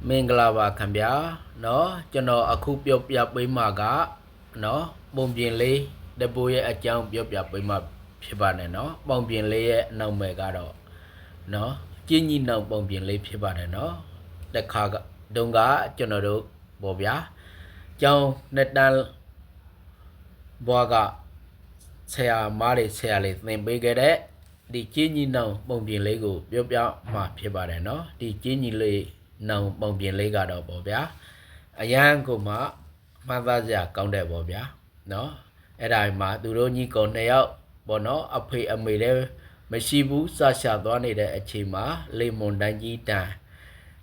မင်္ဂလာပါခင်ဗျာเนาะကျွန်တော်အခုပြောပြပေးမှာကเนาะပုံပြင်လေးတပူရဲ့အကြောင်းပြောပြပေးမှာဖြစ်ပါတယ်เนาะပုံပြင်လေးရဲ့အနောက်မယ်ကတော့เนาะကျင်းကြီးနောက်ပုံပြင်လေးဖြစ်ပါတယ်เนาะတစ်ခါကတုန်းကကျွန်တော်တို့ပေါ့ဗျာကျောင်းနှစ်တန်းဘွားကဆရာမားတွေဆရာလေးသင်ပေးခဲ့တဲ့ဒီကျင်းကြီးနောက်ပုံပြင်လေးကိုပြောပြမှာဖြစ်ပါတယ်เนาะဒီကျင်းကြီးလေးနောင်ပုံပြင်လေးကတော့ပေါ့ဗျာအရန်ကိုမှမှတ်သားစရာကောင်းတယ်ပေါ့ဗျာเนาะအဲ့ဒါမှသူတို့ညီကောင်နှစ်ယောက်ပေါ့เนาะအဖေအမေလည်းမရှိဘူးစရှာသွားနေတဲ့အချိန်မှာလေမွန်တိုင်းကြီးတန်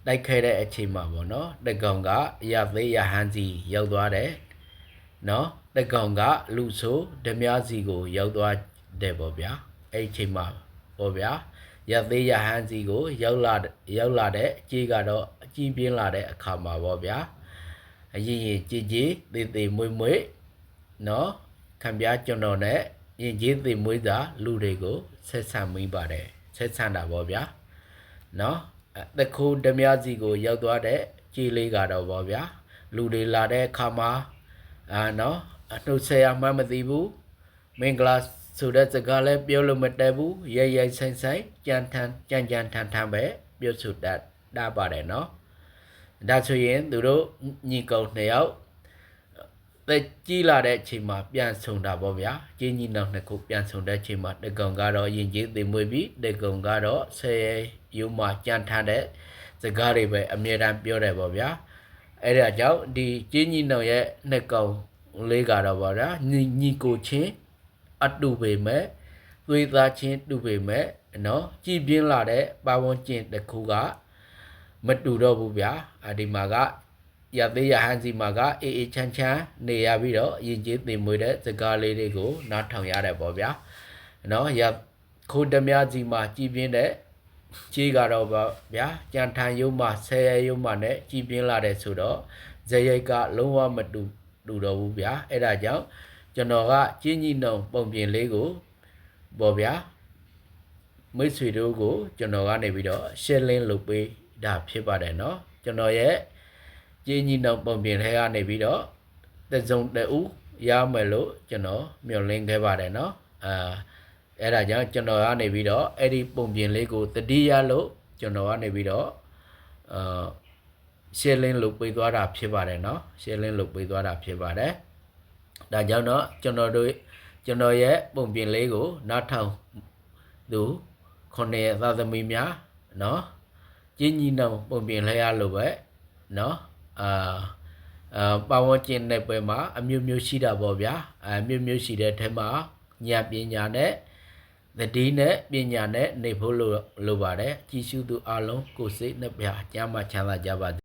တိုက်ခဲတဲ့အချိန်မှာပေါ့เนาะတကောင်ကရသေးရဟန်းစီရောက်သွားတယ်เนาะတကောင်ကလူဆိုဓမြစီကိုရောက်သွားတယ်ပေါ့ဗျာအဲ့အချိန်မှာပေါ့ဗျာရသေးရဟန်းစီကိုရောက်လာတဲ့အကြီးကတော့အကြီးပြင်းလာတဲ့အခါမှာပေါ့ဗျာအရင်ကြီးသေးသေးမွေ့เนาะခံပြကျွန်တော်နဲ့ရင်ကြီးသေးမွေးသာလူတွေကိုဆက်ဆံမိပါတယ်ဆက်ဆံတာပေါ့ဗျာเนาะတခုဓမြစီကိုရောက်သွားတဲ့ကြီးလေးကတော့ပေါ့ဗျာလူတွေလာတဲ့အခါမှာเนาะအနှုတ်ဆက်ရမှမသိဘူးမင်္ဂလာဆိုတဲ့စကားလည်းပြောလို့မတတ်ဘူးရိုက်ဆိုင်ကြမ်းထန်ပဲပြောဆိုတတ်ပါတယ်เนาะဒါဆိုရင်သူတို့ညီကောင်နှစ်ယောက်တက်ကြီးလာတဲ့အချိန်မှာပြန်ဆုံတာပေါ့ဗျာကျင်းကြီးနောက်နှစ်ခုပြန်ဆုံတဲ့အချိန်မှာတကောင်ကတော့ရင်ကြီးသိမွေးပြီးတကောင်ကတော့ဆယ်ရုံမှာကြမ်းထန်တဲ့စကားတွေပဲအမြဲတမ်းပြောတယ်ပေါ့ဗျာအဲ့ဒါကြောင့်ဒီကျင်းကြီးနောက်ရဲ့နှစ်ကောင်လေးကတော့ပေါ့ဗျာညီကိုချင်းအတူပေမဲ့သွေးသားချင်းတူပေမဲ့เนาะကြည်ပြင်းလာတဲ့ပါဝန်းကျင်တစ်ခုကမတူတော့ဘူးဗျာဒီမှာကရသေးရဟန်းစီမှာကအေးချမ်းနေရပြီးတော့ရင်ကျေးတင်မွေတဲ့စကားလေးတွေကိုနားထောင်ရတယ်ပေါ့ဗျာเนาะရခိုးဓမြစီမှာကြည်ပြင်းတဲ့ကြီးကတော့ဗျာကြံထန်ရုံမှာဆယ်ရုံမှာနဲ့ကြည်ပြင်းလာတဲ့ဆိုတော့ဇရိတ်ကလုံးဝမတူတော့ဘူးဗျာအဲ့ဒါကြောင့်ကျွန်တော်ကကျင်းကြီးနှုံပုံပြင်လေးကိုပေါ့ဗျာမိတ်ဆွေတို့ကိုကျွန်တော်ကနေပြီးတော့ share link လုပ်ပေးတာဖြစ်ပါတယ်เนาะကျွန်တော်ရဲ့ကျင်းကြီးနှုံပုံပြင်ထဲကနေပြီးတော့တစုံတဦးရမယ်လို့ကျွန်တော်မျှော်လင့်ခဲ့ပါတယ်เนาะအဲ့ဒါကြောင့်ကျွန်တော်ကနေပြီးတော့အဲ့ဒီပုံပြင်လေးကိုတတိယလို့ကျွန်တော်ကနေပြီးတော့share link လုပ်ပေးသွားတာဖြစ်ပါတယ်เนาะ share link လုပ်ပေးသွားတာဖြစ်ပါတယ်ဒါကြောင့်တော့ကျွန်တော်ရဲ့ပုံပြင်လေးကိုနားထောင်သူ9ရဲ့သားသမီးများเนาะကျင်းကြီးနှုံပုံပြင်လဲရလို့ပဲเนาะပါဝန်းကျင်တဲ့ပွဲမှာအမျိုးမျိုးရှိတာပေါ့ဗျာအမျိုးမျိုးရှိတဲ့ထဲမှာဉာဏ်ပညာနဲ့သတိနဲ့ပညာနဲ့နေဖို့လိုပါတယ်ကြည်ရှုသူအလုံးကိုယ်စိတ်နဲ့ပြကျမ်းမှချမ်းသာကြပါ